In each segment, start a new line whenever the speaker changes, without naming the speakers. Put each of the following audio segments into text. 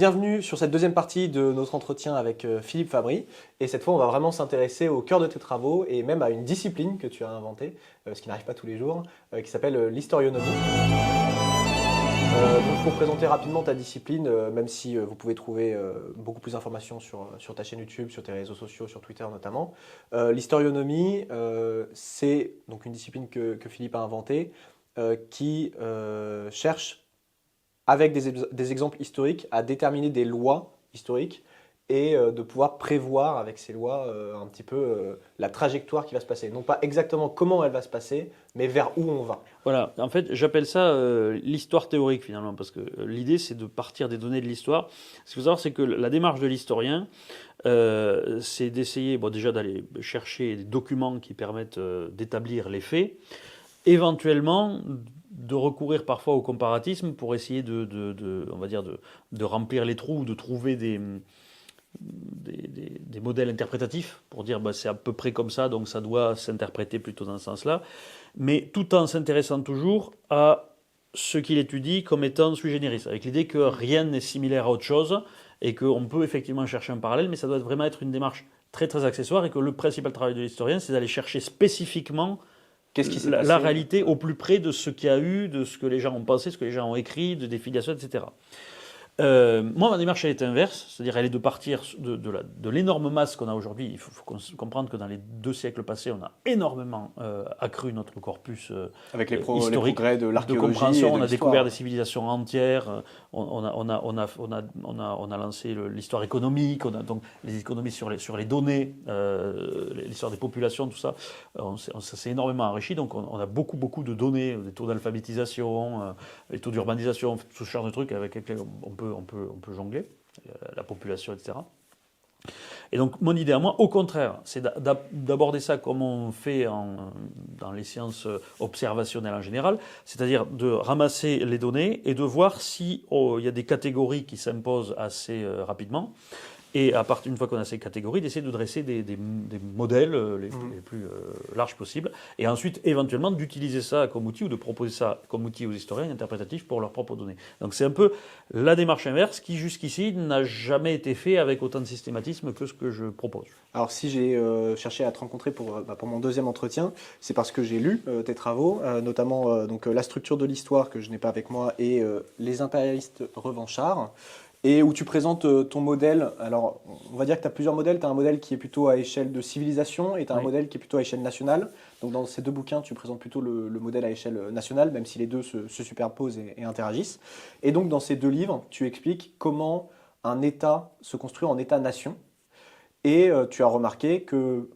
Bienvenue sur cette deuxième partie de notre entretien avec Philippe Fabry. Et cette fois, on va vraiment s'intéresser au cœur de tes travaux et même à une discipline que tu as inventée, ce qui n'arrive pas tous les jours, qui s'appelle l'historionomie. Donc pour présenter rapidement ta discipline, même si vous pouvez trouver beaucoup plus d'informations sur ta chaîne YouTube, sur tes réseaux sociaux, sur Twitter notamment, l'historionomie, c'est donc une discipline que Philippe a inventée qui cherche avec des exemples historiques, à déterminer des lois historiques et de pouvoir prévoir avec ces lois un petit peu la trajectoire qui va se passer. Non pas exactement comment elle va se passer, mais vers où on va.
Voilà, en fait, j'appelle ça l'histoire théorique finalement, parce que l'idée c'est de partir des données de l'histoire. Ce qu'il faut savoir, c'est que la démarche de l'historien, c'est d'essayer déjà d'aller chercher des documents qui permettent d'établir les faits, éventuellement de recourir parfois au comparatisme pour essayer on va dire de remplir les trous, de trouver des modèles interprétatifs pour dire c'est à peu près comme ça, donc ça doit s'interpréter plutôt dans ce sens-là, mais tout en s'intéressant toujours à ce qu'il étudie comme étant sui generis, avec l'idée que rien n'est similaire à autre chose et qu'on peut effectivement chercher un parallèle, mais ça doit vraiment être une démarche très très accessoire et que le principal travail de l'historien, c'est d'aller chercher spécifiquement la réalité au plus près de ce qu'il y a eu, de ce que les gens ont pensé, ce que les gens ont écrit, de des filiations, etc. Moi, ma démarche, elle est inverse, c'est-à-dire elle est de partir de l'énorme masse qu'on a aujourd'hui. Il faut comprendre que dans les 2 siècles passés, on a énormément accru notre corpus
avec les
historique,
progrès de l'archéologie,
de compréhension.
Et de
on a découvert des civilisations entières. On a lancé l'histoire économique. On a donc les économies sur les données, l'histoire des populations, tout ça. Ça s'est énormément enrichi. Donc, on a beaucoup de données, des taux d'alphabétisation, les taux d'urbanisation, tout ce genre de trucs avec lesquels on peut jongler, la population, etc. Et donc, mon idée à moi, au contraire, c'est d'aborder ça comme on fait dans les sciences observationnelles en général, c'est-à-dire de ramasser les données et de voir si il y a des catégories qui s'imposent assez rapidement. Et une fois qu'on a ces catégories, d'essayer de dresser des modèles les plus larges possibles. Et ensuite, éventuellement, d'utiliser ça comme outil ou de proposer ça comme outil aux historiens interprétatifs pour leurs propres données. Donc c'est un peu la démarche inverse qui, jusqu'ici, n'a jamais été fait avec autant de systématisme que ce que je propose.
Alors si j'ai cherché à te rencontrer pour mon deuxième entretien, c'est parce que j'ai lu tes travaux, notamment La structure de l'histoire, que je n'ai pas avec moi, et Les impérialistes revanchards. Et où tu présentes ton modèle. Alors, on va dire que tu as plusieurs modèles. Tu as un modèle qui est plutôt à échelle de civilisation et tu as un modèle qui est plutôt à échelle nationale. Donc, dans ces 2 bouquins, tu présentes plutôt le modèle à échelle nationale, même si les deux se superposent et interagissent. Et donc, dans ces 2 livres, tu expliques comment un État se construit en État-nation. Et tu as remarqué que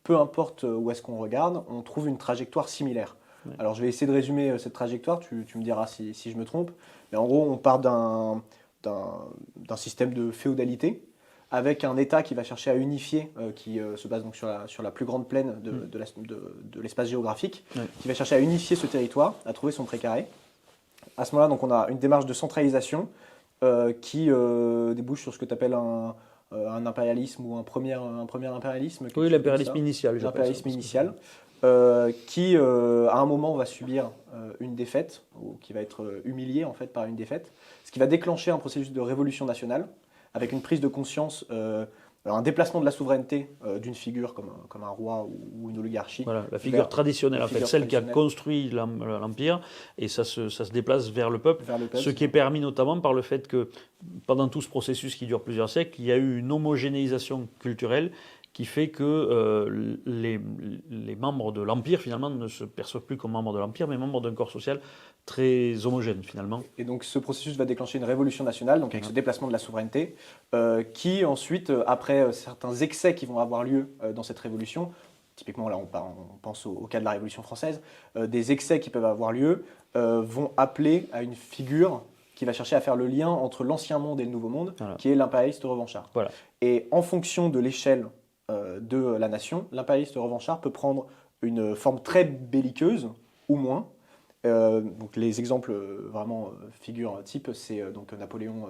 peu importe où est-ce qu'on regarde, on trouve une trajectoire similaire. Ouais. Alors, je vais essayer de résumer cette trajectoire. Tu me diras si je me trompe. Mais en gros, on part d'un système de féodalité, avec un État qui va chercher à unifier, qui se base donc sur la plus grande plaine de l'espace géographique, qui va chercher à unifier ce territoire, à trouver son précaré. À ce moment-là, donc, on a une démarche de centralisation qui débouche sur ce que tu appelles un impérialisme ou un premier impérialisme.
Oui, l'impérialisme initial.
L'impérialisme initial. Qui à un moment va subir une défaite, ou qui va être humilié en fait par une défaite, ce qui va déclencher un processus de révolution nationale, avec une prise de conscience, un déplacement de la souveraineté d'une figure comme un roi ou une oligarchie.
Voilà, la figure traditionnelle, en fait, celle qui a construit l'Empire, et ça se déplace vers le peuple, ce qui est permis notamment par le fait que pendant tout ce processus qui dure plusieurs siècles, il y a eu une homogénéisation culturelle qui fait que les membres de l'Empire, finalement, ne se perçoivent plus comme membres de l'Empire, mais membres d'un corps social très homogène, finalement.
Et donc, ce processus va déclencher une révolution nationale, donc avec ce déplacement de la souveraineté, qui ensuite, après certains excès qui vont avoir lieu dans cette révolution, typiquement, là, on pense au cas de la Révolution française, des excès qui peuvent avoir lieu vont appeler à une figure qui va chercher à faire le lien entre l'ancien monde et le nouveau monde, qui est l'impérialiste revanchard. Voilà. Et en fonction de l'échelle de la nation, l'impérialiste revanchard peut prendre une forme très belliqueuse ou moins. Donc les exemples vraiment figures type, c'est donc Napoléon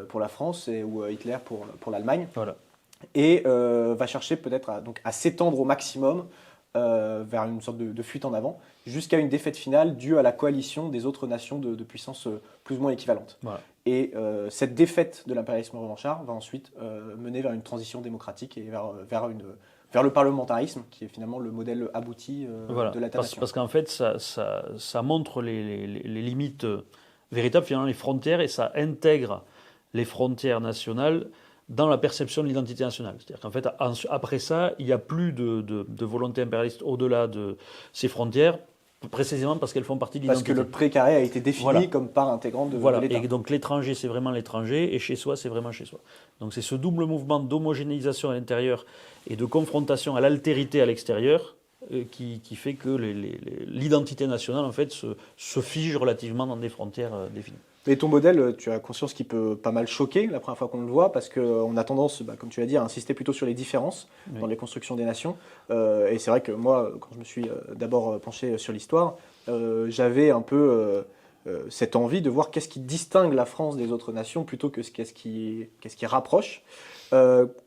pour la France ou Hitler pour l'Allemagne. Voilà. Et va chercher peut-être à s'étendre au maximum vers une sorte de fuite en avant, jusqu'à une défaite finale due à la coalition des autres nations de puissance plus ou moins équivalentes.
Voilà.
Et cette défaite de l'impérialisme revanchard va ensuite mener vers une transition démocratique et vers le parlementarisme, qui est finalement le modèle abouti
Voilà.
de l'État-nation.
Parce qu'en fait, ça montre les limites véritables, finalement les frontières, et ça intègre les frontières nationales dans la perception de l'identité nationale. C'est-à-dire qu'en fait, après ça, il n'y a plus de volonté impérialiste au-delà de ces frontières, précisément parce qu'elles font partie de l'identité.
Parce que le précaré a été défini comme part intégrante de l'État.
Et donc l'étranger, c'est vraiment l'étranger, et chez soi, c'est vraiment chez soi. Donc c'est ce double mouvement d'homogénéisation à l'intérieur et de confrontation à l'altérité à l'extérieur qui fait que l'identité nationale, en fait, se fige relativement dans des frontières définies.
Mais ton modèle, tu as conscience qu'il peut pas mal choquer la première fois qu'on le voit, parce qu'on a tendance, comme tu l'as dit, à insister plutôt sur les différences dans les constructions des nations. Et c'est vrai que moi, quand je me suis d'abord penché sur l'histoire, j'avais un peu cette envie de voir qu'est-ce qui distingue la France des autres nations plutôt que qu'est-ce qui rapproche.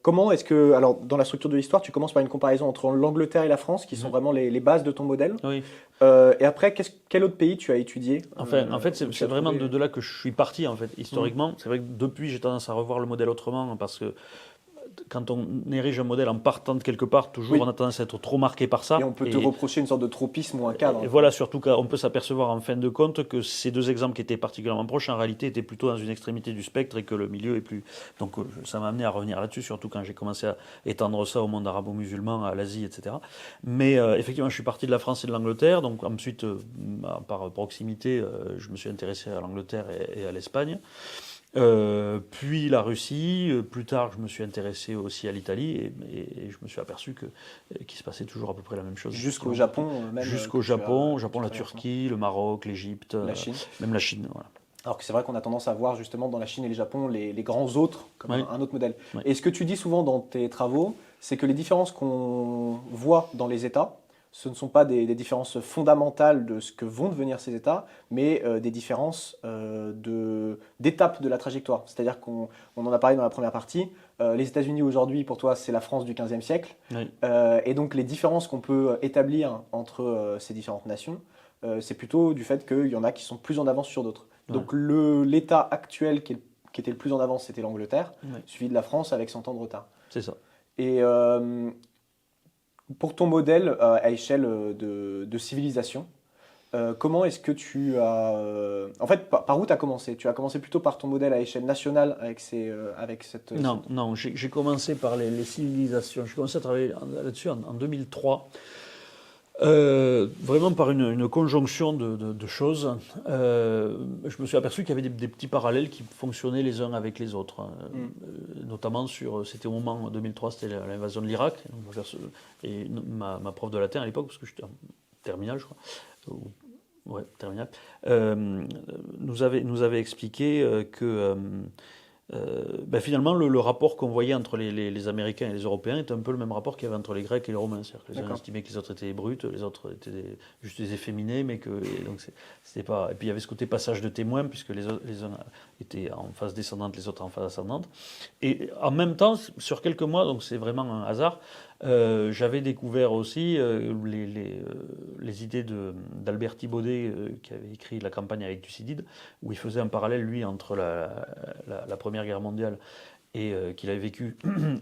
Comment est-ce que, alors dans la structure de l'histoire, tu commences par une comparaison entre l'Angleterre et la France, qui sont vraiment les bases de ton modèle.
Oui.
Et après, quel autre pays tu as étudié
En fait, c'est vraiment de là que je suis parti, en fait, historiquement. C'est vrai que depuis, j'ai tendance à revoir le modèle autrement, parce que quand on érige un modèle en partant de quelque part, toujours on a tendance à être trop marqué par ça.
Et on peut te reprocher une sorte de tropisme ou un cadre.
Et voilà, surtout qu'on peut s'apercevoir en fin de compte que ces deux exemples qui étaient particulièrement proches, en réalité, étaient plutôt dans une extrémité du spectre et que le milieu est plus... Donc ça m'a amené à revenir là-dessus, surtout quand j'ai commencé à étendre ça au monde arabo-musulman, à l'Asie, etc. Mais effectivement, je suis parti de la France et de l'Angleterre. Donc ensuite, par proximité, je me suis intéressé à l'Angleterre et à l'Espagne. Puis la Russie, plus tard je me suis intéressé aussi à l'Italie et je me suis aperçu qu'il se passait toujours à peu près la même chose.
Jusqu'au Japon même.
Jusqu'au Japon, la Turquie, le Maroc, l'Égypte,
la Chine.
Même la Chine. Voilà.
Alors que c'est vrai qu'on a tendance à voir justement dans la Chine et le Japon les grands autres comme un autre modèle.
Oui.
Et ce que tu dis souvent dans tes travaux, c'est que les différences qu'on voit dans les États, ce ne sont pas des différences fondamentales de ce que vont devenir ces États, mais des différences d'étapes de la trajectoire. C'est-à-dire qu'on en a parlé dans la première partie, les États-Unis aujourd'hui, pour toi, c'est la France du XVe siècle.
Oui.
Et donc les différences qu'on peut établir entre ces différentes nations, c'est plutôt du fait qu'il y en a qui sont plus en avance sur d'autres.
Ouais.
Donc l'État actuel qui était le plus en avance, c'était l'Angleterre, suivi de la France avec 100 ans de retard.
C'est ça.
Et pour ton modèle à échelle de civilisation, comment est-ce que tu as... En fait, par où tu as commencé? Tu as commencé plutôt par ton modèle à échelle nationale avec cette...
Non, j'ai commencé par les civilisations. J'ai commencé à travailler là-dessus en 2003. Vraiment par une conjonction de choses. Je me suis aperçu qu'il y avait des petits parallèles qui fonctionnaient les uns avec les autres. Notamment c'était au moment, en 2003, c'était l'invasion de l'Irak. Et ma prof de latin à l'époque, parce que j'étais en terminale, je crois, terminale, nous avait expliqué que finalement, le rapport qu'on voyait entre les Américains et les Européens était un peu le même rapport qu'il y avait entre les Grecs et les Romains. C'est-à-dire que les uns estimaient que les autres étaient brutes, les autres étaient juste des efféminés, mais que donc c'était pas. Et puis il y avait ce côté passage de témoins, puisque les uns étaient en phase descendante, les autres en phase ascendante. Et en même temps, sur quelques mois, donc c'est vraiment un hasard, j'avais découvert aussi les idées d'Albert Thibaudet, qui avait écrit La campagne avec Thucydide, où il faisait un parallèle, lui, entre la Première Guerre mondiale qu'il avait vécu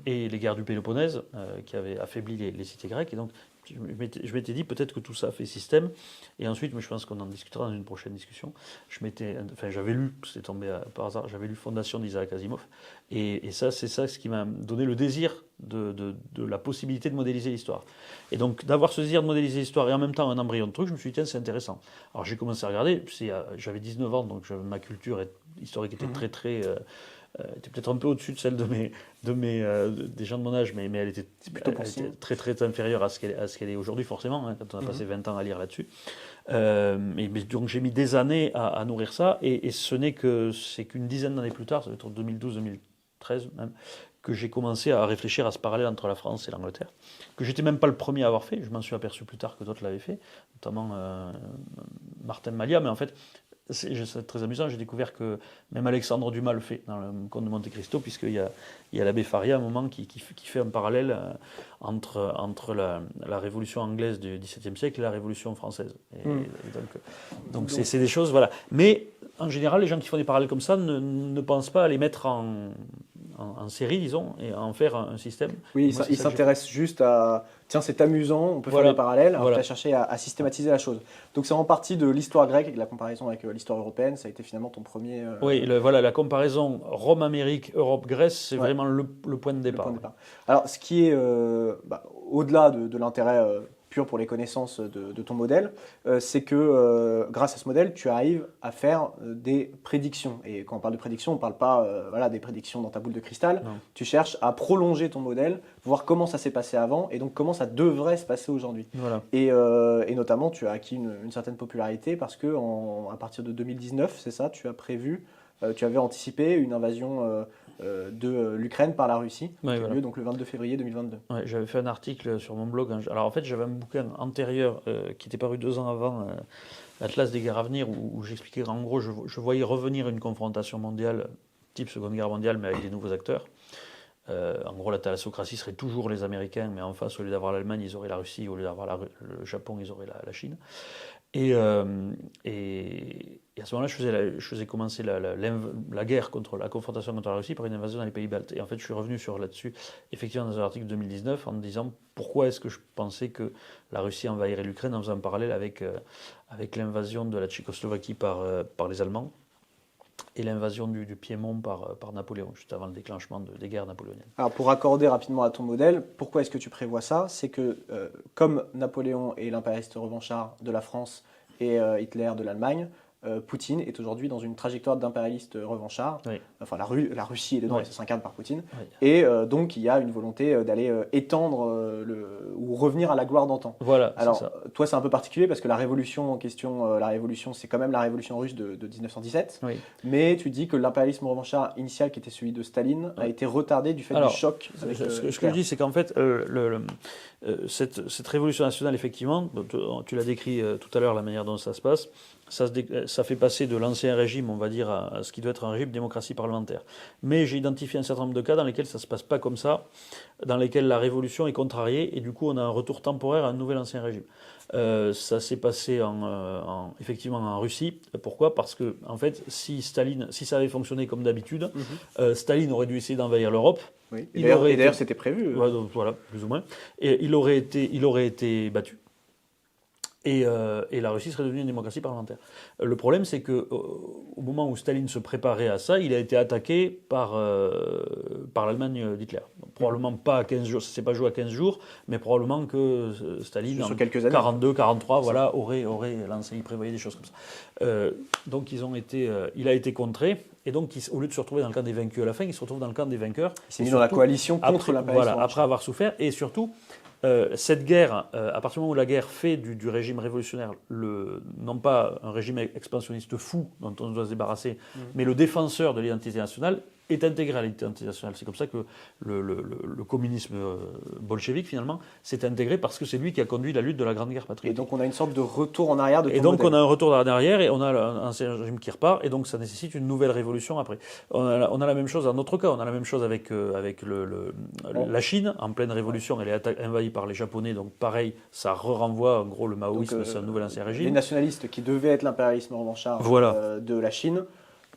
et les guerres du Péloponnèse, qui avaient affaibli les cités grecques. Et donc, je m'étais dit peut-être que tout ça fait système. Et ensuite, mais je pense qu'on en discutera dans une prochaine discussion. J'avais lu, c'est tombé par hasard, j'avais lu Fondation d'Isaac Asimov. Et ça, c'est ça ce qui m'a donné le désir de la possibilité de modéliser l'histoire. Et donc, d'avoir ce désir de modéliser l'histoire et en même temps un embryon de truc, je me suis dit, tiens, c'est intéressant. Alors, j'ai commencé à regarder. J'avais 19 ans, donc ma culture historique était très, très... était peut-être un peu au-dessus de celle des gens de mon âge, mais elle était très très inférieure à ce qu'elle est aujourd'hui, forcément, quand on a passé 20 ans à lire là-dessus. Donc j'ai mis des années à nourrir ça, et c'est qu'une dizaine d'années plus tard, ça va être 2012-2013 même, que j'ai commencé à réfléchir à ce parallèle entre la France et l'Angleterre, que j'étais même pas le premier à avoir fait. Je m'en suis aperçu plus tard que d'autres l'avaient fait, notamment Martin Malia, mais en fait, c'est très amusant, j'ai découvert que même Alexandre Dumas le fait dans le Comte de Monte Cristo, puisqu'il y a l'abbé Faria à un moment qui fait un parallèle entre la révolution anglaise du XVIIe siècle et la révolution française. Et donc c'est des choses, voilà. Mais en général, les gens qui font des parallèles comme ça ne pensent pas à les mettre en série, disons, et à en faire un système.
Oui, ils s'intéressent juste à tiens, c'est amusant, on peut faire des parallèles, alors tu as cherché à systématiser la chose. Donc c'est en partie de l'histoire grecque et de la comparaison avec l'histoire européenne, ça a été finalement ton premier.
Oui, voilà, la comparaison Rome-Amérique, Europe-Grèce, c'est vraiment le point de départ.
Alors ce qui est au-delà de l'intérêt pur pour les connaissances de ton modèle, c'est que grâce à ce modèle, tu arrives à faire des prédictions. Et quand on parle de prédictions, on ne parle pas des prédictions dans ta boule de cristal. Non. Tu cherches à prolonger ton modèle, voir comment ça s'est passé avant et donc comment ça devrait se passer aujourd'hui. Voilà. Et notamment, tu as acquis une certaine popularité parce que à partir de 2019, c'est ça, tu avais anticipé une invasion de l'Ukraine par la Russie, qui a lieu donc le 22 février 2022.
Ouais, j'avais fait un article sur mon blog. Alors en fait, j'avais un bouquin antérieur qui était paru 2 ans avant, l'Atlas des guerres à venir, où j'expliquais qu'en gros, je voyais revenir une confrontation mondiale, type Seconde Guerre mondiale, mais avec des nouveaux acteurs. En gros, la thalassocratie serait toujours les Américains, mais en face, au lieu d'avoir l'Allemagne, ils auraient la Russie, au lieu d'avoir le Japon, ils auraient la Chine. Et à ce moment-là, je faisais commencer la guerre la confrontation contre la Russie par une invasion dans les pays baltes. Et en fait, je suis revenu là-dessus, effectivement, dans un article 2019, en me disant pourquoi est-ce que je pensais que la Russie envahirait l'Ukraine en faisant un parallèle avec l'invasion de la Tchécoslovaquie par les Allemands et l'invasion du Piémont par Napoléon, juste avant le déclenchement des guerres napoléoniennes.
Alors pour raccorder rapidement à ton modèle, pourquoi est-ce que tu prévois ça? C'est que comme Napoléon est l'impérialiste revanchard de la France et Hitler de l'Allemagne, Poutine est aujourd'hui dans une trajectoire d'impérialiste revanchard. Oui. Enfin, la Russie est dedans, oui. Et ça s'incarne par Poutine. Oui. Et donc, il y a une volonté d'aller étendre ou revenir à la gloire d'antan.
Voilà.
Alors, toi, c'est un peu particulier parce que la révolution en question, c'est quand même la révolution russe de 1917. Oui. Mais tu dis que l'impérialisme revanchard initial, qui était celui de Staline, a été retardé du fait du choc. Avec,
ce que je dis, c'est qu'en fait, cette révolution nationale, effectivement, tu l'as décrit tout à l'heure, la manière dont ça se passe, ça fait passer de l'ancien régime, on va dire, à ce qui doit être un régime de démocratie parlementaire. Mais j'ai identifié un certain nombre de cas dans lesquels ça ne se passe pas comme ça, dans lesquels la révolution est contrariée, et du coup on a un retour temporaire à un nouvel ancien régime. Ça s'est passé effectivement en Russie. Pourquoi? Parce que, en fait, si ça avait fonctionné comme d'habitude, Staline aurait dû essayer d'envahir l'Europe.
Oui. Et d'ailleurs, c'était prévu.
Voilà, plus ou moins. Et il aurait été battu. Et la Russie serait devenue une démocratie parlementaire. Le problème, c'est qu'au moment où Staline se préparait à ça, il a été attaqué par l'Allemagne d'Hitler. Probablement pas à 15 jours, ça ne s'est pas joué à 15 jours, mais probablement que Staline, en 42, 43, voilà, aurait lancé, il prévoyait des choses comme ça. Donc il a été contré, et donc au lieu de se retrouver dans le camp des vaincus à la fin, il se retrouve dans le camp des vainqueurs.
Il s'est mis dans la coalition contre l'impérialisme.
Voilà, après avoir souffert, et surtout, cette guerre, à partir du moment où la guerre fait du régime révolutionnaire, non pas un régime expansionniste fou dont on doit se débarrasser, mais le défenseur de l'identité nationale, est intégré à l'identité nationale. C'est comme ça que le communisme bolchevique, finalement, s'est intégré parce que c'est lui qui a conduit la lutte de la Grande Guerre patriotique.
Et donc on a une sorte de retour en arrière de ton
Et donc
modèle.
On a un retour en arrière et on a un régime qui repart, et donc ça nécessite une nouvelle révolution après. On a la même chose dans notre cas, on a la même chose avec la Chine, en pleine révolution, elle est envahie par les Japonais, donc pareil, ça renvoie en gros le maoïsme, c'est un nouvel ancien régime.
Les nationalistes qui devaient être l'impérialisme revanchard de la Chine,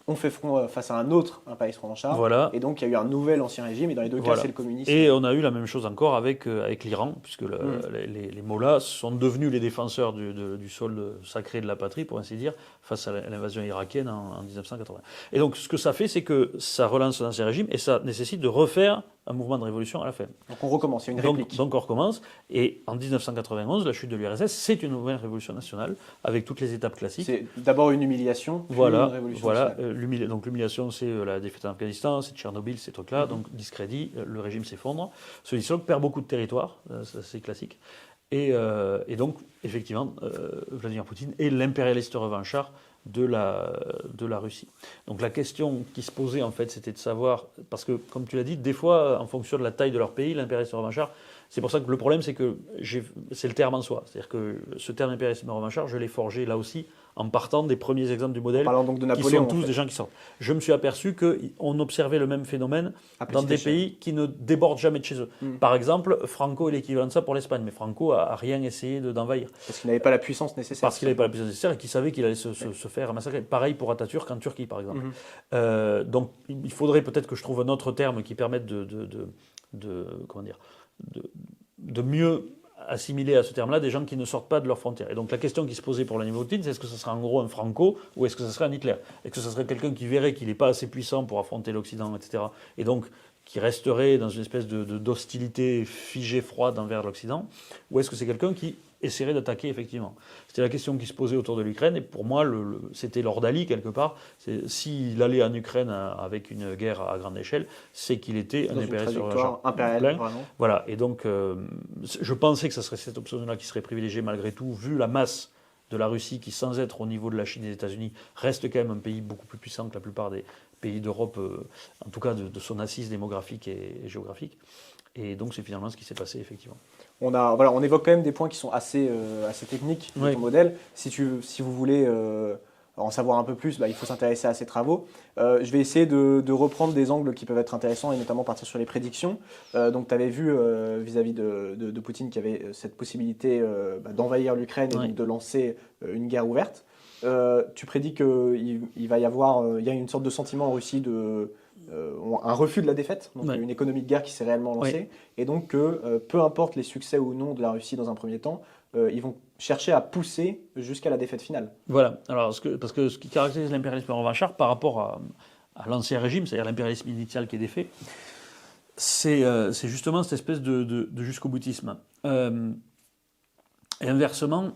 on fait front face à un autre impérialisme revanchard. Voilà. Et donc il y a eu un nouvel ancien régime, et dans les deux cas, c'est le communisme.
Et on a eu la même chose encore avec l'Iran, puisque les mollahs sont devenus les défenseurs du sol sacré de la patrie, pour ainsi dire, face à l'invasion irakienne en 1980. Et donc ce que ça fait, c'est que ça relance l'ancien régime, et ça nécessite de refaire un mouvement de révolution à la fin.
Donc on recommence, il y a une réplique.
Donc on recommence, et en 1991, la chute de l'URSS, c'est une nouvelle révolution nationale, avec toutes les étapes classiques.
C'est d'abord une humiliation, puis une révolution nationale.
Donc l'humiliation, c'est la défaite en Afghanistan, c'est Tchernobyl, ces trucs-là, donc discrédit, le régime s'effondre, se dissolve, perd beaucoup de territoire, c'est classique. Et donc, effectivement, Vladimir Poutine est l'impérialiste revanchard de la Russie. Donc la question qui se posait, en fait, c'était de savoir, parce que, comme tu l'as dit, des fois, en fonction de la taille de leur pays, l'impérialiste revanchard C'est pour ça que le problème, c'est que c'est le terme en soi. C'est-à-dire que ce terme impérialisme revanchard, je l'ai forgé là aussi en partant des premiers exemples du modèle,
Parlant donc de
qui
Napoléon,
sont tous des gens qui sortent. Je me suis aperçu qu'on observait le même phénomène dans des pays qui ne débordent jamais de chez eux. Par exemple, Franco est l'équivalent de ça pour l'Espagne, mais Franco a rien essayé d'envahir.
Parce qu'il n'avait pas la puissance nécessaire.
Parce qu'il n'avait pas la puissance nécessaire et qu'il savait qu'il allait se faire massacrer. Pareil pour Atatürk en Turquie, par exemple. Donc, il faudrait peut-être que je trouve un autre terme qui permette comment dire, de mieux assimiler à ce terme-là des gens qui ne sortent pas de leurs frontières. Et donc la question qui se posait pour Vladimir Poutine, c'est est-ce que ce serait en gros un Franco ou est-ce que ce serait un Hitler? Est-ce que ce serait quelqu'un qui verrait qu'il n'est pas assez puissant pour affronter l'Occident, etc. et donc qui resterait dans une espèce d'hostilité figée, froide envers l'Occident? Ou est-ce que c'est quelqu'un qui essaierait d'attaquer effectivement? C'était la question qui se posait autour de l'Ukraine, et pour moi, c'était Lord Ali, quelque part. S'il allait en Ukraine avec une guerre à grande échelle, c'est qu'il était un
impérial, vraiment.
Voilà, et donc je pensais que ce serait cette option-là qui serait privilégiée malgré tout, vu la masse de la Russie qui, sans être au niveau de la Chine et des États-Unis, reste quand même un pays beaucoup plus puissant que la plupart des pays d'Europe, en tout cas de son assise démographique et géographique. Et donc c'est finalement ce qui s'est passé, effectivement.
On évoque quand même des points qui sont assez techniques de ton modèle. Si vous voulez en savoir un peu plus, il faut s'intéresser à ces travaux. Je vais essayer de reprendre des angles qui peuvent être intéressants et notamment partir sur les prédictions. Donc tu avais vu vis-à-vis de Poutine qu'il y avait cette possibilité d'envahir l'Ukraine et donc de lancer une guerre ouverte. Tu prédis qu'il va y avoir il y a une sorte de sentiment en Russie un refus de la défaite, donc une économie de guerre qui s'est réellement lancée, et donc que peu importe les succès ou non de la Russie dans un premier temps, ils vont chercher à pousser jusqu'à la défaite finale.
Voilà, alors parce que ce qui caractérise l'impérialisme revanchard par rapport à l'ancien régime, c'est-à-dire l'impérialisme initial qui est défait, c'est justement cette espèce de jusqu'au-boutisme. Et inversement,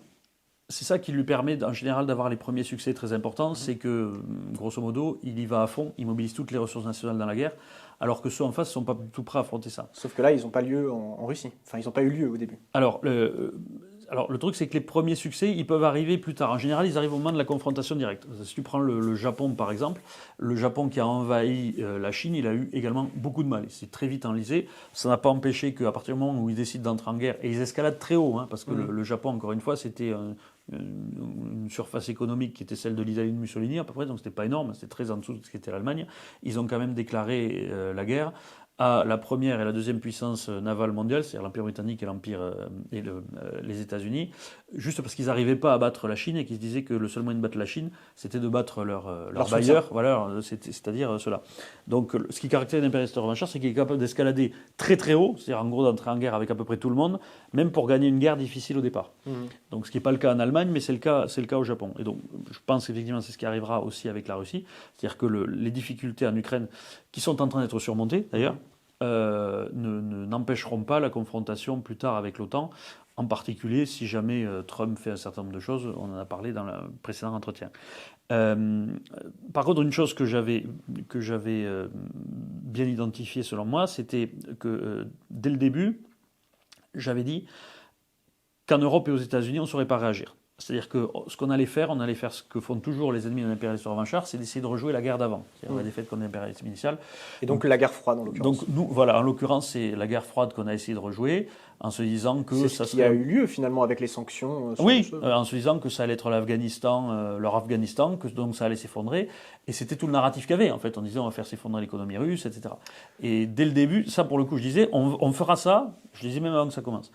c'est ça qui lui permet en général d'avoir les premiers succès très importants, c'est que, grosso modo, il y va à fond, il mobilise toutes les ressources nationales dans la guerre, alors que ceux en face ne sont pas du tout prêts à affronter ça.
Sauf que là, ils n'ont pas lieu en Russie. Enfin, ils n'ont pas eu lieu au début.
Alors, le truc, c'est que les premiers succès, ils peuvent arriver plus tard. En général, ils arrivent au moment de la confrontation directe. Si tu prends le Japon, par exemple, le Japon qui a envahi la Chine, il a eu également beaucoup de mal. Il s'est très vite enlisé. Ça n'a pas empêché qu'à partir du moment où ils décident d'entrer en guerre, et ils escaladent très haut, parce que le Japon, encore une fois, c'était une surface économique qui était celle de l'Italie de Mussolini à peu près, donc c'était pas énorme, c'était très en dessous de ce qu'était l'Allemagne. Ils ont quand même déclaré la guerre à la première et la deuxième puissance navale mondiale, c'est-à-dire l'Empire britannique et les États-Unis, juste parce qu'ils n'arrivaient pas à battre la Chine et qu'ils se disaient que le seul moyen de battre la Chine, c'était de battre leur bailleur, voilà, c'est-à-dire cela. Donc ce qui caractérise l'impérialiste revanchard, c'est qu'il est capable d'escalader très très haut, c'est-à-dire en gros d'entrer en guerre avec à peu près tout le monde, même pour gagner une guerre difficile au départ. Donc ce qui n'est pas le cas en Allemagne, mais c'est le cas au Japon. Et donc je pense effectivement que c'est ce qui arrivera aussi avec la Russie, c'est-à-dire que les difficultés en Ukraine, qui sont en train d'être surmontées d'ailleurs, n'empêcheront pas la confrontation plus tard avec l'OTAN, en particulier si jamais Trump fait un certain nombre de choses, on en a parlé dans le précédent entretien. Par contre, une chose que j'avais bien identifiée selon moi, c'était que dès le début, j'avais dit qu'en Europe et aux États-Unis, on ne saurait pas réagir. C'est-à-dire que ce qu'on allait faire, ce que font toujours les ennemis de l'impérialisme revanchard, c'est d'essayer de rejouer la guerre d'avant, c'est-à-dire la défaite contre l'impérialisme initial.
Et donc la guerre froide en l'occurrence.
Donc nous, voilà, en l'occurrence, c'est la guerre froide qu'on a essayé de rejouer, en se disant que
ça serait... a eu lieu finalement avec les sanctions.
En se disant que ça allait être leur Afghanistan, que donc ça allait s'effondrer, et c'était tout le narratif qu'il y avait en fait. On disait on va faire s'effondrer l'économie russe, etc. Et dès le début, ça pour le coup, je disais on fera ça. Je disais même avant que ça commence.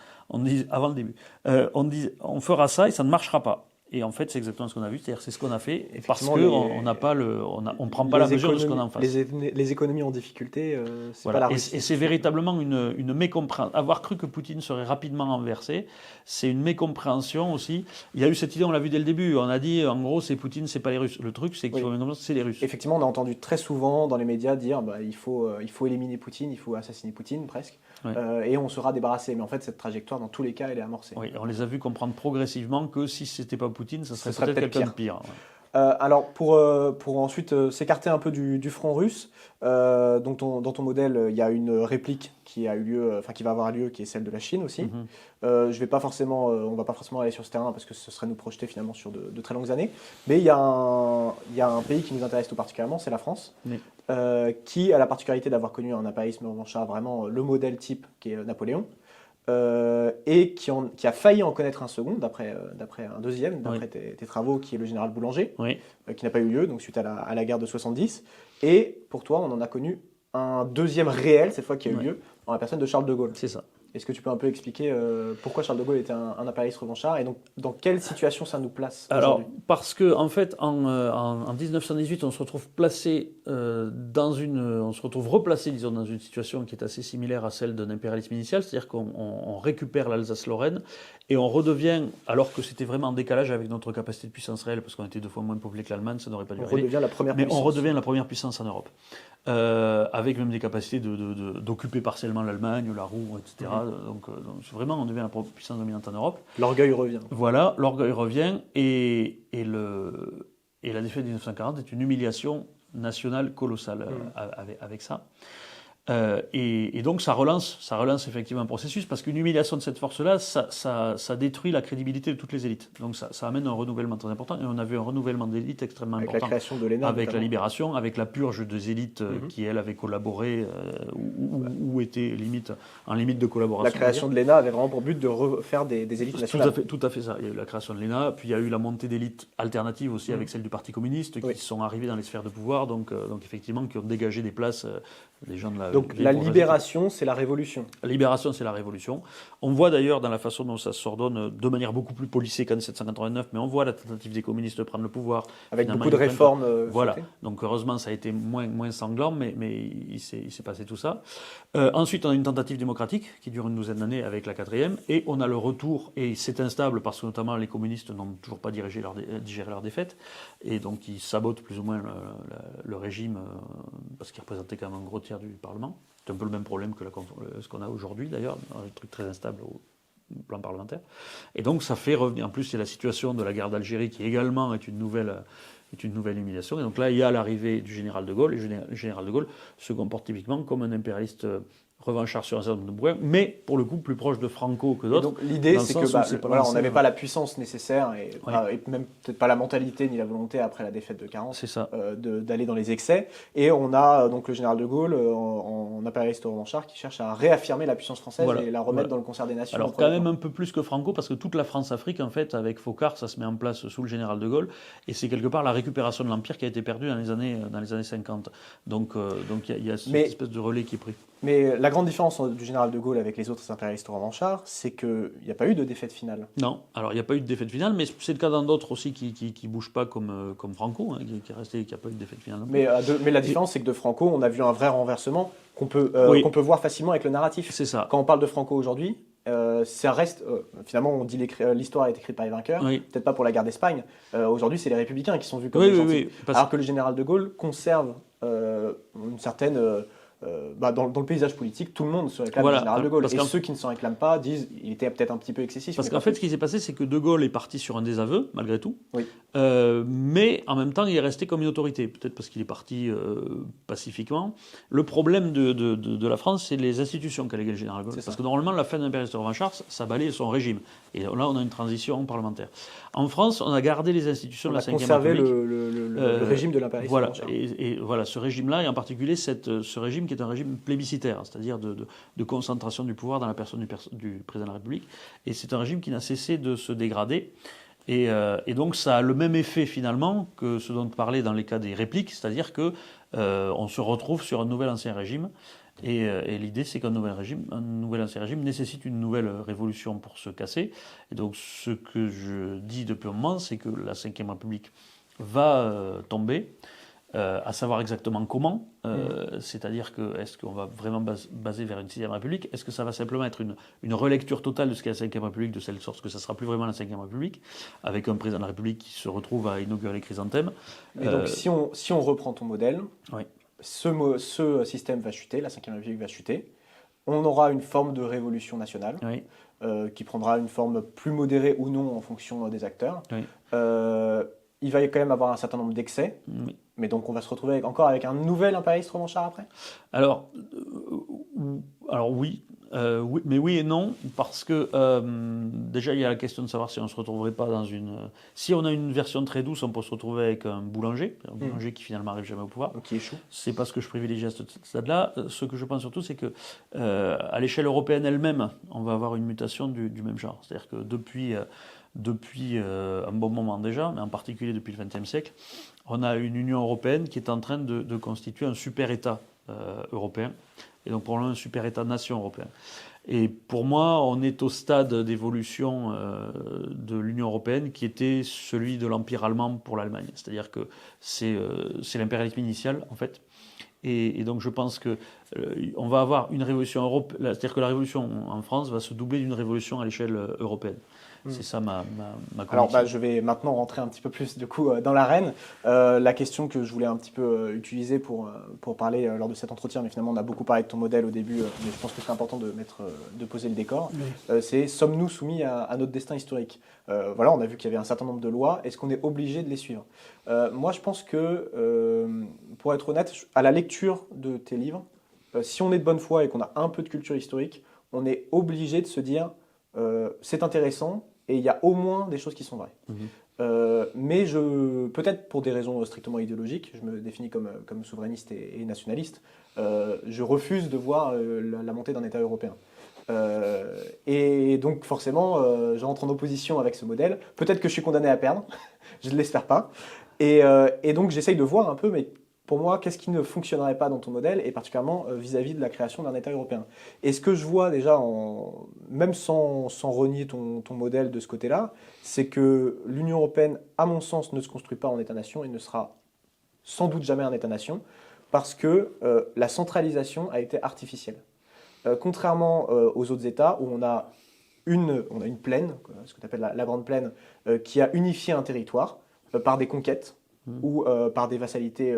Avant le début, on fera ça et ça ne marchera pas. Et en fait, c'est exactement ce qu'on a vu, c'est-à-dire c'est ce qu'on a fait, parce qu'on on prend pas la mesure de ce qu'on a en face.
Les économies en difficulté, c'est pas la Russie.
Et c'est véritablement une mécompréhension. Avoir cru que Poutine serait rapidement renversé, c'est une mécompréhension aussi. Il y a eu cette idée, on l'a vu dès le début, on a dit en gros c'est Poutine, c'est pas les Russes. Le truc, c'est qu'il faut comprendre que c'est les Russes.
Effectivement, on a entendu très souvent dans les médias dire il faut éliminer Poutine, il faut assassiner Poutine presque, et on sera débarrassé. Mais en fait, cette trajectoire, dans tous les cas, elle est amorcée.
Oui, on les a vus comprendre progressivement que si c'était pas Poutine, ça serait peut-être quelqu'un de pire.
Alors, pour ensuite s'écarter un peu du front russe, dans ton modèle, il y a une réplique qui a eu lieu, qui va avoir lieu, qui est celle de la Chine aussi. On va pas forcément aller sur ce terrain parce que ce serait nous projeter finalement sur de très longues années. Mais il y a un pays qui nous intéresse tout particulièrement, c'est la France, qui a la particularité d'avoir connu un impérialisme revanchard, vraiment le modèle type qui est Napoléon. et qui a failli en connaître un second, d'après un deuxième, d'après
Oui.
tes travaux, qui est le général Boulanger,
Oui.
qui n'a pas eu lieu, donc suite à la guerre de 70. Et pour toi, on en a connu un deuxième réel, cette fois qui a eu
Ouais.
lieu, en la personne de Charles de Gaulle.
C'est ça.
Est-ce que tu peux un peu expliquer pourquoi Charles de Gaulle était un impérialiste revanchard et donc dans quelle situation ça nous place
Alors,
aujourd'hui?
parce que en fait, en 1918, on se retrouve placé on se retrouve replacé, disons, dans une situation qui est assez similaire à celle d'un impérialisme initial, c'est-à-dire qu'on récupère l'Alsace-Lorraine et on redevient, alors que c'était vraiment en décalage avec notre capacité de puissance réelle, parce qu'on était 2 fois moins peuplé que l'Allemagne, ça n'aurait pas dû
On
arriver.
redevient la première
Mais
puissance.
on redevient la première puissance en Europe, avec même des capacités d'occuper partiellement l'Allemagne, la Roue, etc. Donc, vraiment, on devient la puissance dominante en Europe.
L'orgueil revient.
Voilà, l'orgueil revient et la défaite de 1940 est une humiliation nationale colossale avec ça. Et donc ça relance effectivement un processus parce qu'une humiliation de cette force-là, ça détruit la crédibilité de toutes les élites. Donc ça amène un renouvellement très important et on a vu un renouvellement d'élites extrêmement
Avec
important.
la création de l'ENA.
Avec la
notamment.
libération, avec la purge des élites qui, elles, avaient collaboré ou étaient en limite de collaboration.
La création de l'ENA avait vraiment pour but de refaire des élites nationales.
Tout à fait ça. Il y a eu la création de l'ENA, puis il y a eu la montée d'élites alternatives aussi avec celle du Parti communiste qui sont arrivées dans les sphères de pouvoir, donc effectivement qui ont dégagé des places des gens de la...
Donc la libération, c'est la révolution.
La libération, c'est la révolution. On voit d'ailleurs dans la façon dont ça s'ordonne de manière beaucoup plus policée qu'en 1789, mais on voit la tentative des communistes de prendre le pouvoir.
Avec
Finalement,
beaucoup de réformes.
voilà.
sautées.
Donc heureusement, ça a été moins sanglant, mais il s'est passé tout ça. Ensuite, on a une tentative démocratique qui dure une douzaine d'années avec la 4e, et on a le retour, et c'est instable parce que notamment les communistes n'ont toujours pas digéré leur défaite, et donc ils sabotent plus ou moins le régime parce qu'ils représentaient quand même un gros tiers du Parlement. C'est un peu le même problème que ce qu'on a aujourd'hui d'ailleurs, un truc très instable au plan parlementaire. Et donc ça fait revenir, en plus c'est la situation de la guerre d'Algérie qui également est une nouvelle humiliation. Et donc là il y a l'arrivée du général de Gaulle, et le général de Gaulle se comporte typiquement comme un impérialiste revanchard sur un certain nombre de points, mais pour le coup plus proche de Franco que d'autres.
Donc l'idée, c'est que on n'avait pas la puissance nécessaire et même peut-être pas la mentalité ni la volonté après la défaite de 40
C'est ça.
D'aller dans les excès. Et on a donc le général de Gaulle en impérialiste revanchard qui cherche à réaffirmer la puissance française et la remettre dans le concert des nations.
Alors quand même un peu plus que Franco, parce que toute la France-Afrique, en fait, avec Focard, ça se met en place sous le général de Gaulle, et c'est quelque part la récupération de l'Empire qui a été perdue dans les années 50. Donc il y a cette espèce de relais qui est pris.
Mais la grande différence du général de Gaulle avec les autres impérialistes revanchards, c'est qu'il n'y a pas eu de défaite finale.
Non, alors il n'y a pas eu de défaite finale, mais c'est le cas dans d'autres aussi qui ne bougent pas comme Franco, qui est resté, qui n'a pas eu de défaite finale.
Mais la différence, c'est que de Franco, on a vu un vrai renversement qu'on peut voir facilement avec le narratif.
C'est ça.
Quand on parle de Franco aujourd'hui, ça reste, finalement, on dit l'histoire est écrite par les vainqueurs, peut-être pas pour la guerre d'Espagne. Aujourd'hui, c'est les républicains qui sont vus comme les gentils. Alors que le général de Gaulle conserve une certaine... dans le paysage politique, tout le monde se réclame du général de Gaulle. Et ceux qui ne s'en réclament pas disent qu'il était peut-être un petit peu excessif.
Parce qu'en fait, ce qui s'est passé, c'est que de Gaulle est parti sur un désaveu, malgré tout.
Oui.
Mais en même temps, il est resté comme une autorité. Peut-être parce qu'il est parti pacifiquement. Le problème de la France, c'est les institutions qu'a légué le général de Gaulle. Parce que normalement, la fin de l'impérialisme revanchard, ça balait son régime. Et là, on a une transition parlementaire. En France, on a gardé les institutions de la Ve République.
On a conservé le régime de l'impérialisme revanchard.
Et voilà, ce régime-là, et en particulier ce régime qui est un régime plébiscitaire, c'est-à-dire de concentration du pouvoir dans la personne du président de la République. Et c'est un régime qui n'a cessé de se dégrader. Et donc ça a le même effet finalement que ce dont on parlait dans les cas des répliques, c'est-à-dire qu'on se retrouve sur un nouvel ancien régime. Et l'idée, c'est qu'un nouvel ancien régime nécessite une nouvelle révolution pour se casser. Et donc ce que je dis depuis un moment, c'est que la Ve République va tomber. À savoir exactement comment, c'est-à-dire que est-ce qu'on va vraiment baser vers une Sixième République, est-ce que ça va simplement être une relecture totale de ce qu'est la Cinquième République, de telle sorte que ça ne sera plus vraiment la Cinquième République, avec un président de la République qui se retrouve à inaugurer les chrysanthèmes.
Et donc si on reprend ton modèle, ce système va chuter, la Cinquième République va chuter, on aura une forme de révolution nationale, qui prendra une forme plus modérée ou non en fonction des acteurs. Il va quand même avoir un certain nombre d'excès. Mais donc on va se retrouver encore avec un nouvel impérialiste revanchard après ?
Alors oui, Oui, mais oui et non, parce que déjà il y a la question de savoir si on ne se retrouverait pas dans une... Si on a une version très douce, on peut se retrouver avec un boulanger qui finalement n'arrive jamais au pouvoir.
Donc, qui échoue.
C'est pas ce que je privilégie à ce stade-là. Ce que je pense surtout, c'est que à l'échelle européenne elle-même, on va avoir une mutation du même genre. C'est-à-dire que depuis un bon moment déjà, mais en particulier depuis le XXe siècle, on a une Union européenne qui est en train de constituer un super-État européen, et donc probablement un super-État-nation européen. Et pour moi, on est au stade d'évolution de l'Union européenne qui était celui de l'Empire allemand pour l'Allemagne. C'est-à-dire que c'est l'impérialisme initial, en fait. Et donc je pense que on va avoir une révolution européenne, c'est-à-dire que la révolution en France va se doubler d'une révolution à l'échelle européenne. C'est ça ma
Alors,
conviction.
je vais maintenant rentrer un petit peu plus du coup dans l'arène. La question que je voulais un petit peu utiliser pour parler lors de cet entretien, mais finalement on a beaucoup parlé de ton modèle au début, mais je pense que c'est important de poser le décor. C'est sommes-nous soumis à notre destin historique? Voilà, on a vu qu'il y avait un certain nombre de lois. Est-ce qu'on est obligé de les suivre? Moi, je pense que, pour être honnête, à la lecture de tes livres, si on est de bonne foi et qu'on a un peu de culture historique, on est obligé de se dire c'est intéressant et il y a au moins des choses qui sont vraies. Mais peut-être pour des raisons strictement idéologiques, je me définis comme souverainiste et nationaliste, je refuse de voir la montée d'un État européen. Et donc forcément, j'entre en opposition avec ce modèle. Peut-être que je suis condamné à perdre, je ne l'espère pas. Et donc j'essaye de voir un peu, mais pour moi, qu'est-ce qui ne fonctionnerait pas dans ton modèle, et particulièrement vis-à-vis de la création d'un État européen. Et ce que je vois déjà, même sans renier ton modèle de ce côté-là, c'est que l'Union européenne, à mon sens, ne se construit pas en État-nation et ne sera sans doute jamais un État-nation, parce que la centralisation a été artificielle. Contrairement aux autres États, où on a une plaine, ce que tu appelles la Grande Plaine, qui a unifié un territoire par des conquêtes ou par des vassalités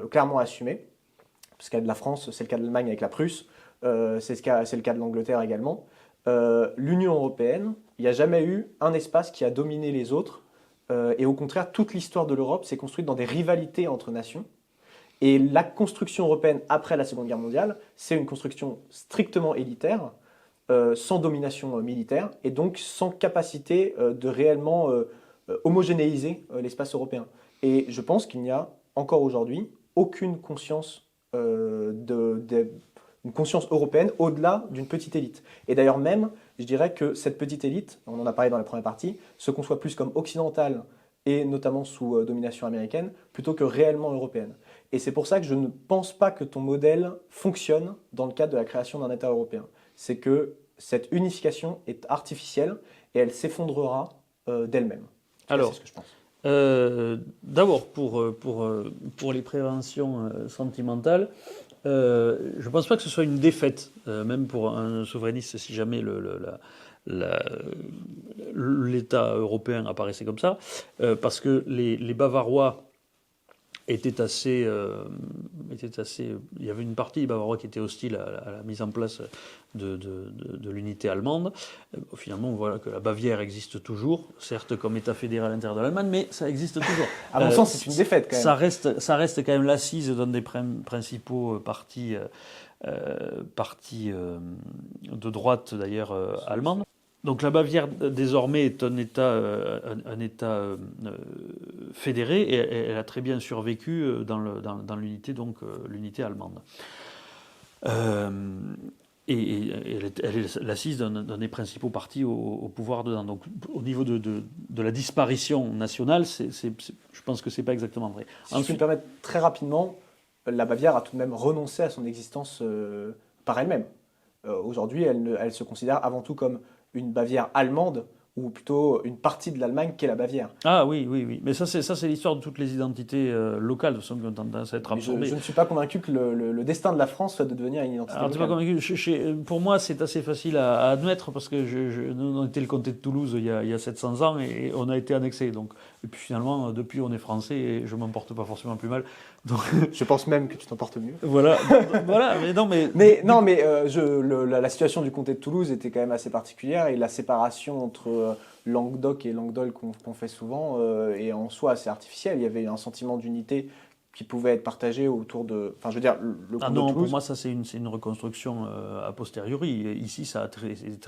clairement assumées. C'est le cas de la France, c'est le cas de l'Allemagne avec la Prusse, c'est le cas de l'Angleterre également. L'Union européenne, il n'y a jamais eu un espace qui a dominé les autres, et au contraire, toute l'histoire de l'Europe s'est construite dans des rivalités entre nations. Et la construction européenne après la Seconde Guerre mondiale, c'est une construction strictement élitaire, sans domination militaire, et donc sans capacité de réellement homogénéiser l'espace européen. Et je pense qu'il n'y a encore aujourd'hui aucune conscience, une conscience européenne au-delà d'une petite élite. Et d'ailleurs même, je dirais que cette petite élite, on en a parlé dans la première partie, se conçoit plus comme occidentale, et notamment sous domination américaine, plutôt que réellement européenne. Et c'est pour ça que je ne pense pas que ton modèle fonctionne dans le cadre de la création d'un État européen. C'est que cette unification est artificielle et elle s'effondrera d'elle-même.
Alors,
c'est ce que je pense.
D'abord, pour les préventions sentimentales, je ne pense pas que ce soit une défaite, même pour un souverainiste, si jamais l'État européen apparaissait comme ça, parce que les Bavarois était assez, il y avait une partie des Bavarois qui était hostile à la mise en place de l'unité allemande. Finalement, on voit que la Bavière existe toujours, certes comme État fédéral à l'intérieur de l'Allemagne, mais ça existe toujours.
À mon sens, c'est une défaite quand même.
Ça reste quand même l'assise d'un des principaux partis de droite d'ailleurs allemandes. Donc la Bavière désormais est un État fédéré et elle a très bien survécu dans l'unité, donc l'unité allemande. Et elle est l'assise d'un des principaux partis au pouvoir dedans. Donc au niveau de la disparition nationale, je pense que c'est pas exactement vrai.
Si je peux me permettre très rapidement, la Bavière a tout de même renoncé à son existence par elle-même. Aujourd'hui, elle se considère avant tout comme une Bavière allemande, ou plutôt une partie de l'Allemagne qu'est la Bavière.
Ah oui. Mais ça, c'est l'histoire de toutes les identités locales, de toute façon, qui ont tendance à être absorbées.
Je ne suis pas convaincu que le destin de la France soit de devenir une identité locale.
Tu n'es pas convaincu. Pour moi, c'est assez facile à admettre, parce que nous, on était le comté de Toulouse il y a 700 ans, et on a été annexé. Et puis finalement, depuis, on est français, et je ne m'en porte pas forcément plus mal. Donc,
je pense même que tu t'en portes mieux.
Voilà,
la situation du comté de Toulouse était quand même assez particulière, et la séparation entre Languedoc et Languedoc qu'on fait souvent est en soi assez artificielle. Il y avait un sentiment d'unité qui pouvait être partagé autour de... Enfin, je veux dire, le
Ah
comte de
non, pour
Toulouse...
moi, ça, c'est une reconstruction a posteriori. Et ici, ça a c'est